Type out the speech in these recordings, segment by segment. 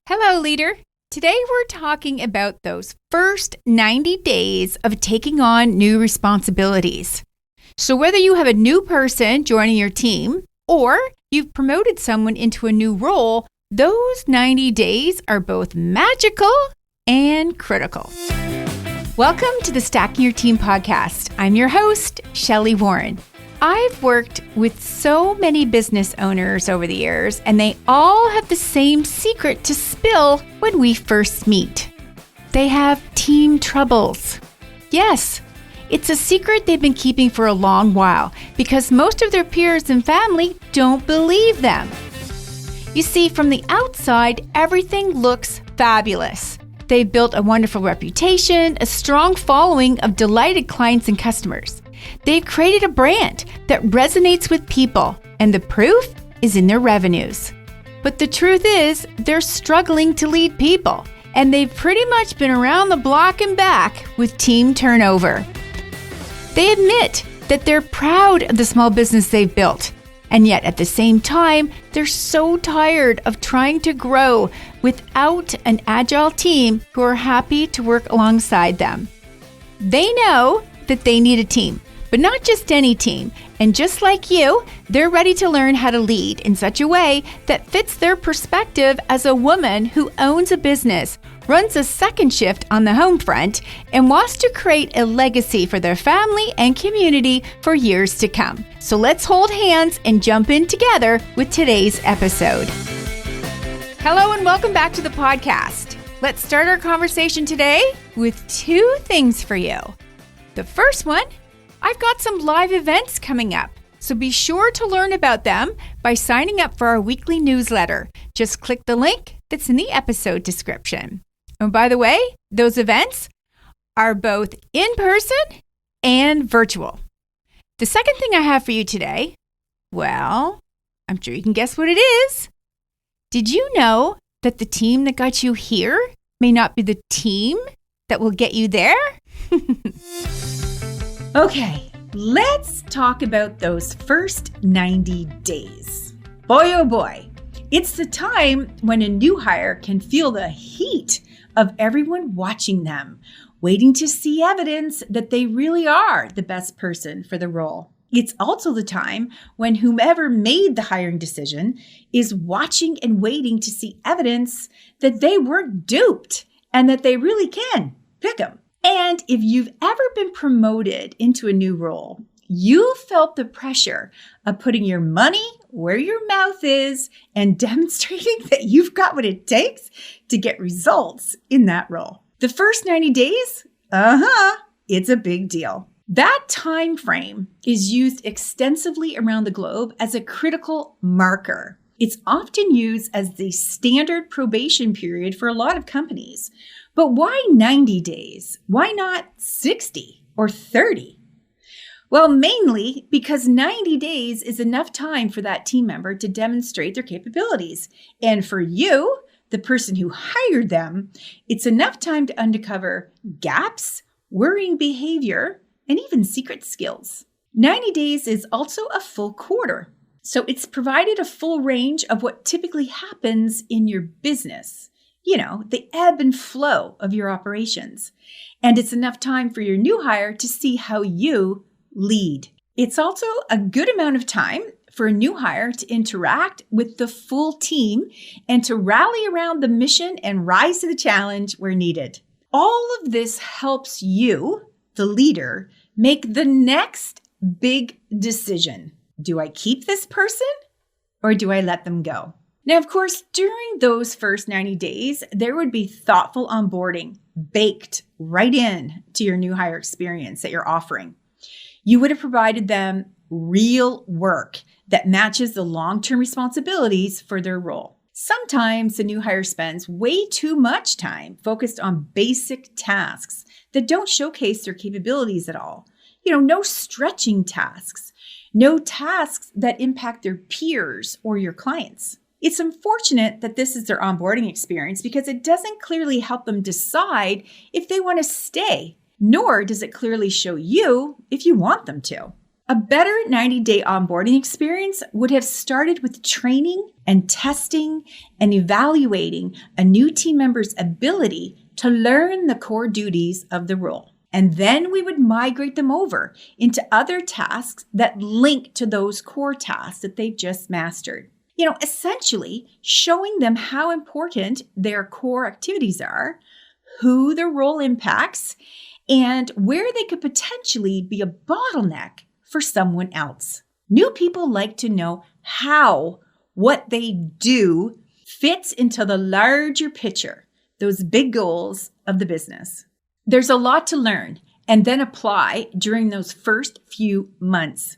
Hello, leader. Today we're talking about those first 90 days of taking on new responsibilities. So whether you have a new person joining your team or you've promoted someone into a new role, those 90 days are both magical and critical. Welcome to the Stacking Your Team podcast. I'm your host, Shelley Warren. I've worked with so many business owners over the years, and they all have the same secret to spill when we first meet. They have team troubles. Yes, it's a secret they've been keeping for a long while because most of their peers and family don't believe them. You see, from the outside, everything looks fabulous. They've built a wonderful reputation, a strong following of delighted clients and customers. They've created a brand that resonates with people, and the proof is in their revenues. But the truth is, they're struggling to lead people, and they've pretty much been around the block and back with team turnover. They admit that they're proud of the small business they've built, and yet at the same time, they're so tired of trying to grow without an agile team who are happy to work alongside them. They know that they need a team, but not just any team. And just like you, they're ready to learn how to lead in such a way that fits their perspective as a woman who owns a business, runs a second shift on the home front, and wants to create a legacy for their family and community for years to come. So let's hold hands and jump in together with today's episode. Hello and welcome back to the podcast. Let's start our conversation today with two things for you. The first one, I've got some live events coming up, so be sure to learn about them by signing up for our weekly newsletter. Just click the link that's in the episode description. And by the way, those events are both in person and virtual. The second thing I have for you today, well, I'm sure you can guess what it is. Did you know that the team that got you here may not be the team that will get you there? Okay, let's talk about those first 90 days. Boy, oh boy, it's the time when a new hire can feel the heat of everyone watching them, waiting to see evidence that they really are the best person for the role. It's also the time when whomever made the hiring decision is watching and waiting to see evidence that they weren't duped and that they really can pick them. And if you've ever been promoted into a new role, you felt the pressure of putting your money where your mouth is and demonstrating that you've got what it takes to get results in that role. The first 90 days, it's a big deal. That time frame is used extensively around the globe as a critical marker. It's often used as the standard probation period for a lot of companies. But why 90 days? Why not 60 or 30? Well, mainly because 90 days is enough time for that team member to demonstrate their capabilities. And for you, the person who hired them, it's enough time to uncover gaps, worrying behavior, and even secret skills. 90 days is also a full quarter. So it's provided a full range of what typically happens in your business. You know, the ebb and flow of your operations. And it's enough time for your new hire to see how you lead. It's also a good amount of time for a new hire to interact with the full team and to rally around the mission and rise to the challenge where needed. All of this helps you, the leader, make the next big decision. Do I keep this person or do I let them go? Now, of course, during those first 90 days, there would be thoughtful onboarding baked right in to your new hire experience that you're offering. You would have provided them real work that matches the long-term responsibilities for their role. Sometimes the new hire spends way too much time focused on basic tasks that don't showcase their capabilities at all. No stretching tasks, no tasks that impact their peers or your clients. It's unfortunate that this is their onboarding experience because it doesn't clearly help them decide if they want to stay, nor does it clearly show you if you want them to. A better 90-day onboarding experience would have started with training and testing and evaluating a new team member's ability to learn the core duties of the role. And then we would migrate them over into other tasks that link to those core tasks that they've just mastered. Essentially showing them how important their core activities are, who their role impacts, and where they could potentially be a bottleneck for someone else. New people like to know how what they do fits into the larger picture, those big goals of the business. There's a lot to learn and then apply during those first few months.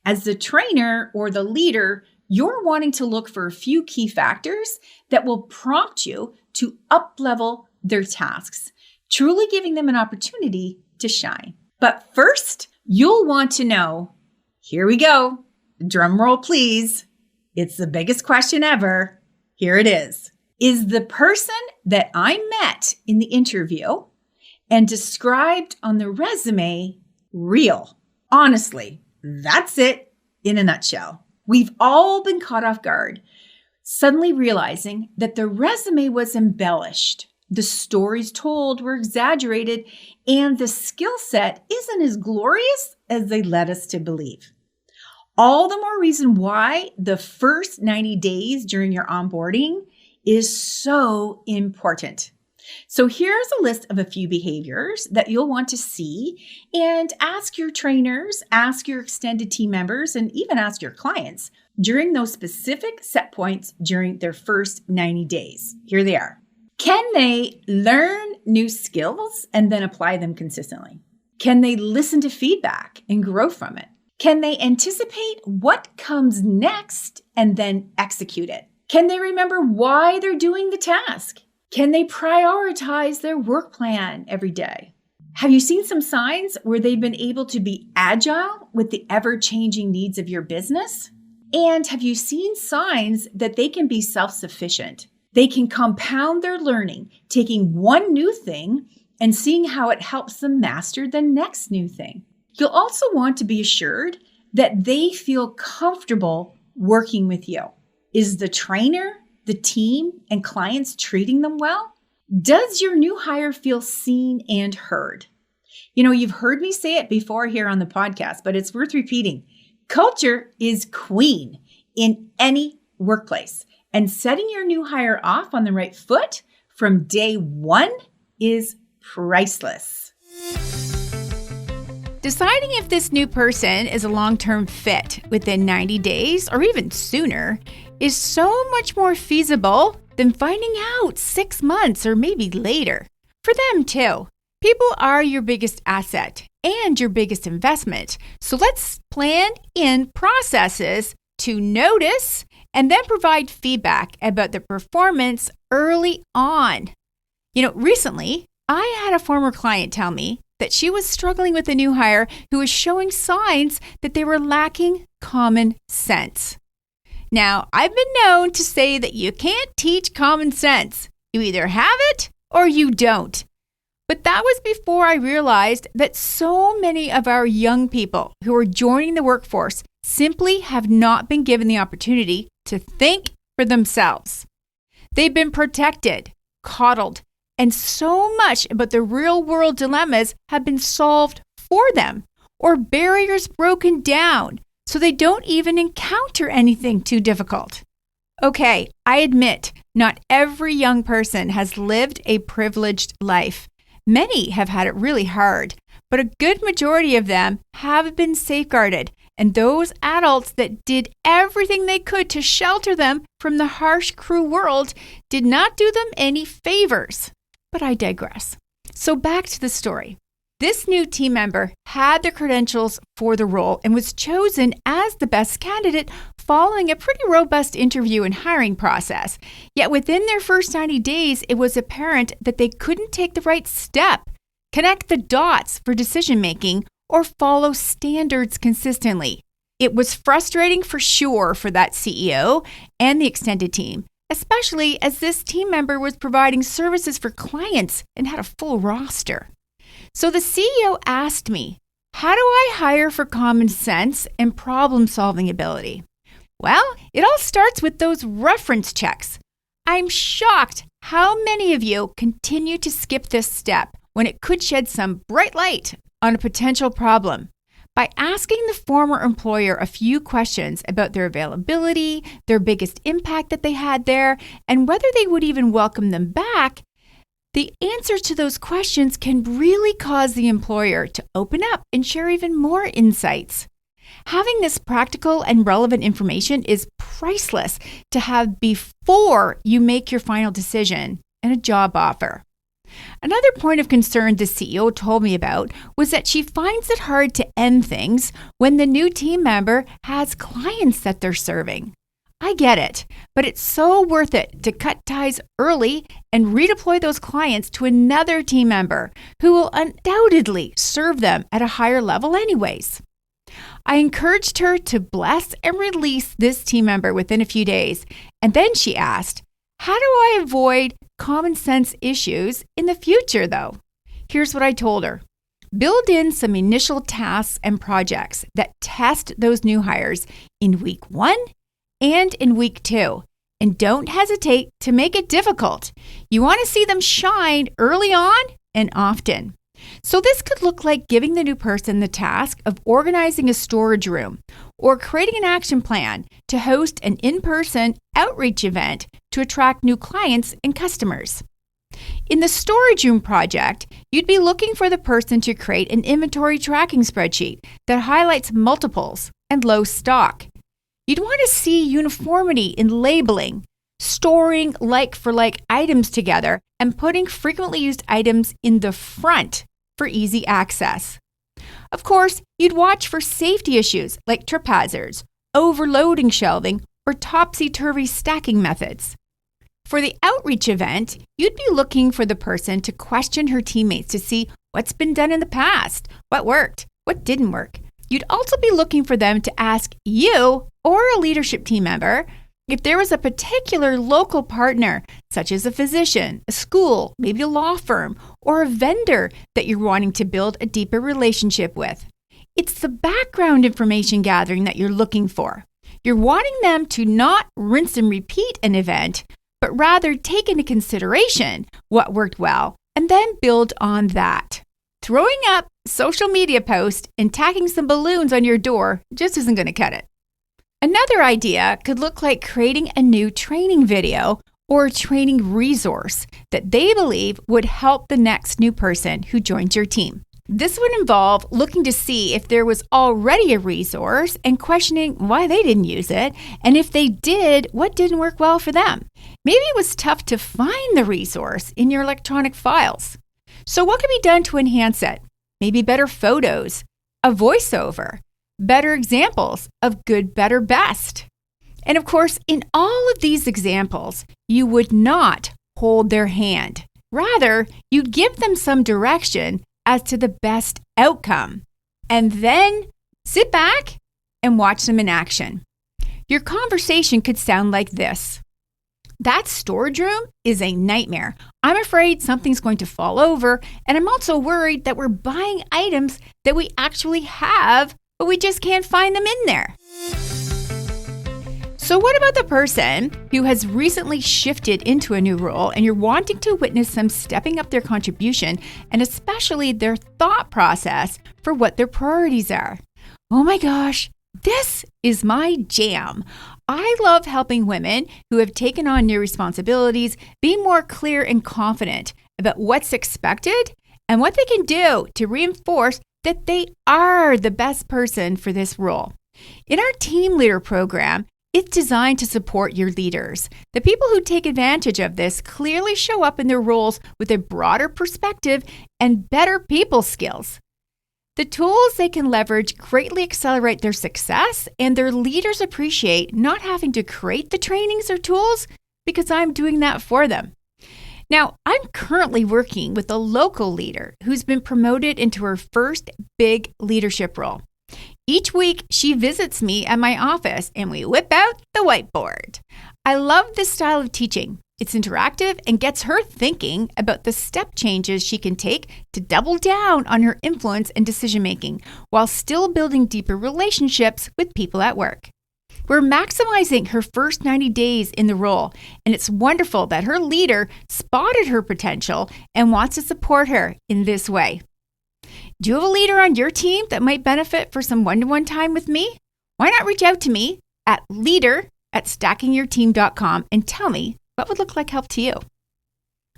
As the trainer or the leader, you're wanting to look for a few key factors that will prompt you to up-level their tasks, truly giving them an opportunity to shine. But first, you'll want to know, here we go, drum roll please, it's the biggest question ever. Here it is. Is the person that I met in the interview and described on the resume real? Honestly, that's it in a nutshell. We've all been caught off guard, suddenly realizing that the resume was embellished, the stories told were exaggerated, and the skill set isn't as glorious as they led us to believe. All the more reason why the first 90 days during your onboarding is so important. So here's a list of a few behaviors that you'll want to see and ask your trainers, ask your extended team members, and even ask your clients during those specific set points during their first 90 days. Here they are. Can they learn new skills and then apply them consistently? Can they listen to feedback and grow from it? Can they anticipate what comes next and then execute it? Can they remember why they're doing the task? Can they prioritize their work plan every day? Have you seen some signs where they've been able to be agile with the ever-changing needs of your business? And have you seen signs that they can be self-sufficient? They can compound their learning, taking one new thing and seeing how it helps them master the next new thing. You'll also want to be assured that they feel comfortable working with you. Is the trainer, the team, and clients treating them well? Does your new hire feel seen and heard? You've heard me say it before here on the podcast, but it's worth repeating. Culture is queen in any workplace, and setting your new hire off on the right foot from day one is priceless. Deciding if this new person is a long-term fit within 90 days or even sooner is so much more feasible than finding out 6 months or maybe later. For them too. People are your biggest asset and your biggest investment. So let's plan in processes to notice and then provide feedback about the performance early on. Recently, I had a former client tell me that she was struggling with a new hire who was showing signs that they were lacking common sense. Now, I've been known to say that you can't teach common sense. You either have it or you don't. But that was before I realized that so many of our young people who are joining the workforce simply have not been given the opportunity to think for themselves. They've been protected, coddled, and so much about the real-world dilemmas have been solved for them or barriers broken down so they don't even encounter anything too difficult. Okay, I admit not every young person has lived a privileged life. Many have had it really hard, but a good majority of them have been safeguarded, and those adults that did everything they could to shelter them from the harsh, cruel world did not do them any favors. But I digress. So back to the story. This new team member had the credentials for the role and was chosen as the best candidate following a pretty robust interview and hiring process. Yet within their first 90 days, it was apparent that they couldn't take the right step, connect the dots for decision-making, or follow standards consistently. It was frustrating for sure for that CEO and the extended team, especially as this team member was providing services for clients and had a full roster. So the CEO asked me, How do I hire for common sense and problem-solving ability? Well, it all starts with those reference checks. I'm shocked how many of you continue to skip this step when it could shed some bright light on a potential problem. By asking the former employer a few questions about their availability, their biggest impact that they had there, and whether they would even welcome them back, the answers to those questions can really cause the employer to open up and share even more insights. Having this practical and relevant information is priceless to have before you make your final decision and a job offer. Another point of concern the CEO told me about was that she finds it hard to end things when the new team member has clients that they're serving. I get it, but it's so worth it to cut ties early and redeploy those clients to another team member who will undoubtedly serve them at a higher level anyways. I encouraged her to bless and release this team member within a few days, and then she asked, how do I avoid common sense issues in the future though? Here's what I told her. Build in some initial tasks and projects that test those new hires in week 1 and in week 2. And don't hesitate to make it difficult. You want to see them shine early on and often. So this could look like giving the new person the task of organizing a storage room or creating an action plan to host an in-person outreach event to attract new clients and customers. In the storage room project, you'd be looking for the person to create an inventory tracking spreadsheet that highlights multiples and low stock. You'd want to see uniformity in labeling, storing like-for-like items together, and putting frequently used items in the front for easy access. Of course, you'd watch for safety issues like trip hazards, overloading shelving, or topsy-turvy stacking methods. For the outreach event, you'd be looking for the person to question her teammates to see what's been done in the past, what worked, what didn't work. You'd also be looking for them to ask you or a leadership team member if there was a particular local partner, such as a physician, a school, maybe a law firm, or a vendor that you're wanting to build a deeper relationship with. It's the background information gathering that you're looking for. You're wanting them to not rinse and repeat an event, but rather take into consideration what worked well and then build on that. Throwing up social media posts and tacking some balloons on your door just isn't going to cut it. Another idea could look like creating a new training video or training resource that they believe would help the next new person who joins your team. This would involve looking to see if there was already a resource and questioning why they didn't use it, and if they did, what didn't work well for them. Maybe it was tough to find the resource in your electronic files. So what could be done to enhance it? Maybe better photos, a voiceover, better examples of good, better, best. And of course, in all of these examples, you would not hold their hand. Rather, you'd give them some direction as to the best outcome, and then sit back and watch them in action. Your conversation could sound like this. That storage room is a nightmare. I'm afraid something's going to fall over, and I'm also worried that we're buying items that we actually have, but we just can't find them in there. So what about the person who has recently shifted into a new role and you're wanting to witness them stepping up their contribution and especially their thought process for what their priorities are? Oh my gosh, this is my jam. I love helping women who have taken on new responsibilities be more clear and confident about what's expected and what they can do to reinforce that they are the best person for this role. In our Team Leader program, it's designed to support your leaders. The people who take advantage of this clearly show up in their roles with a broader perspective and better people skills. The tools they can leverage greatly accelerate their success, and their leaders appreciate not having to create the trainings or tools because I'm doing that for them. Now, I'm currently working with a local leader who's been promoted into her first big leadership role. Each week, she visits me at my office and we whip out the whiteboard. I love this style of teaching. It's interactive and gets her thinking about the step changes she can take to double down on her influence and decision-making while still building deeper relationships with people at work. We're maximizing her first 90 days in the role, and it's wonderful that her leader spotted her potential and wants to support her in this way. Do you have a leader on your team that might benefit for some one-to-one time with me? Why not reach out to me at leader@stackingyourteam.com and tell me what would look like help to you.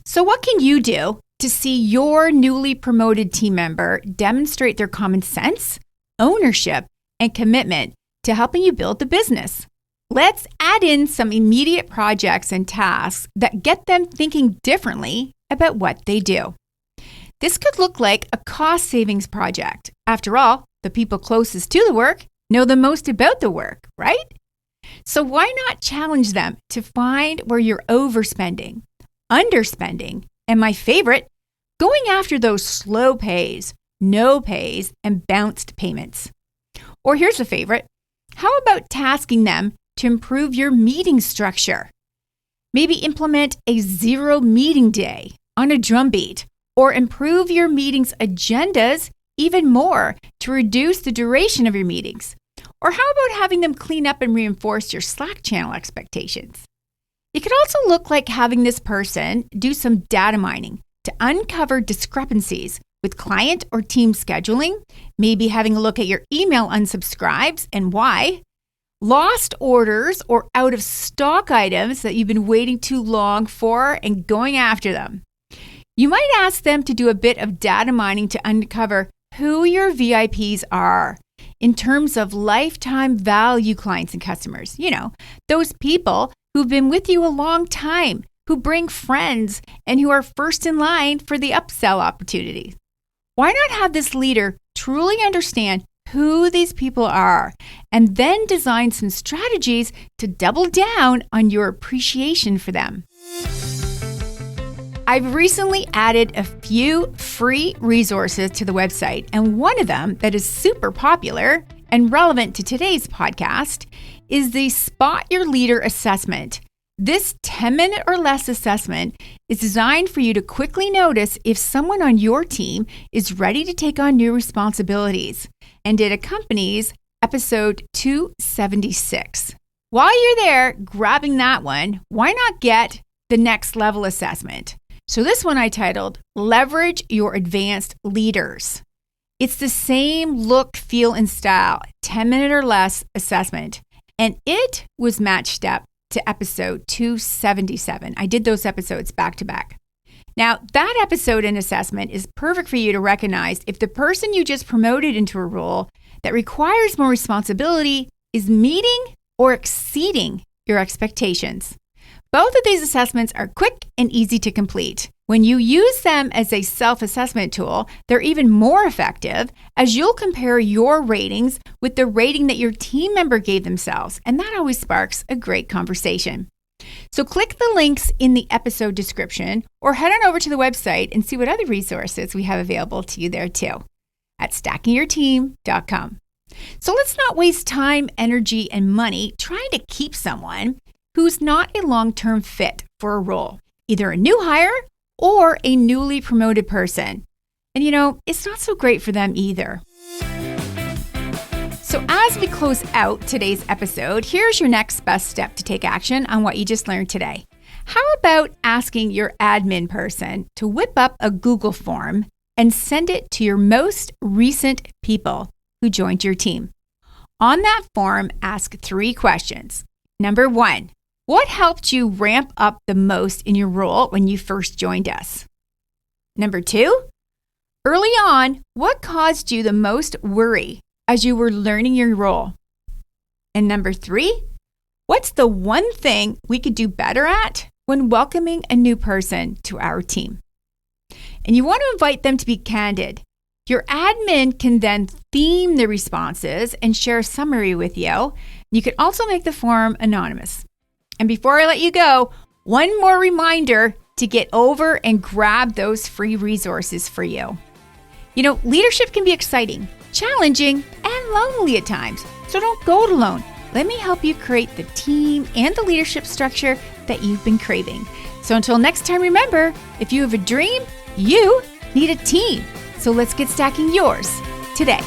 So what can you do to see your newly promoted team member demonstrate their common sense, ownership, and commitment to helping you build the business? Let's add in some immediate projects and tasks that get them thinking differently about what they do. This could look like a cost savings project. After all, the people closest to the work know the most about the work, right? So why not challenge them to find where you're overspending, underspending, and my favorite, going after those slow pays, no pays, and bounced payments. Or here's a favorite. How about tasking them to improve your meeting structure? Maybe implement a 0 meeting day on a drumbeat, or improve your meetings' agendas even more to reduce the duration of your meetings. Or how about having them clean up and reinforce your Slack channel expectations? It could also look like having this person do some data mining to uncover discrepancies with client or team scheduling, maybe having a look at your email unsubscribes and why, lost orders or out of stock items that you've been waiting too long for and going after them. You might ask them to do a bit of data mining to uncover who your VIPs are in terms of lifetime value clients and customers. You know, those people who've been with you a long time, who bring friends, and who are first in line for the upsell opportunity. Why not have this leader truly understand who these people are and then design some strategies to double down on your appreciation for them? I've recently added a few free resources to the website, and one of them that is super popular and relevant to today's podcast is the Spot Your Leader assessment. This 10-minute or less assessment is designed for you to quickly notice if someone on your team is ready to take on new responsibilities, and it accompanies episode 276. While you're there grabbing that one, why not get the next level assessment? So this one I titled, Leverage Your Advanced Leaders. It's the same look, feel, and style, 10-minute or less assessment. And it was matched up to episode 277. I did those episodes back to back. Now, that episode and assessment is perfect for you to recognize if the person you just promoted into a role that requires more responsibility is meeting or exceeding your expectations. Both of these assessments are quick and easy to complete. When you use them as a self-assessment tool, they're even more effective as you'll compare your ratings with the rating that your team member gave themselves, and that always sparks a great conversation. So click the links in the episode description or head on over to the website and see what other resources we have available to you there too at stackingyourteam.com. So let's not waste time, energy, and money trying to keep someone who's not a long-term fit for a role, either a new hire or a newly promoted person. And you know, it's not so great for them either. So as we close out today's episode, here's your next best step to take action on what you just learned today. How about asking your admin person to whip up a Google form and send it to your most recent people who joined your team? On that form, ask 3 questions. Number 1, what helped you ramp up the most in your role when you first joined us? Number 2, early on, what caused you the most worry as you were learning your role? And number 3, what's the one thing we could do better at when welcoming a new person to our team? And you want to invite them to be candid. Your admin can then theme the responses and share a summary with you. You can also make the form anonymous. And before I let you go, one more reminder to get over and grab those free resources for you. You know, leadership can be exciting, challenging, and lonely at times. So don't go it alone. Let me help you create the team and the leadership structure that you've been craving. So until next time, remember, if you have a dream, you need a team. So let's get stacking yours today.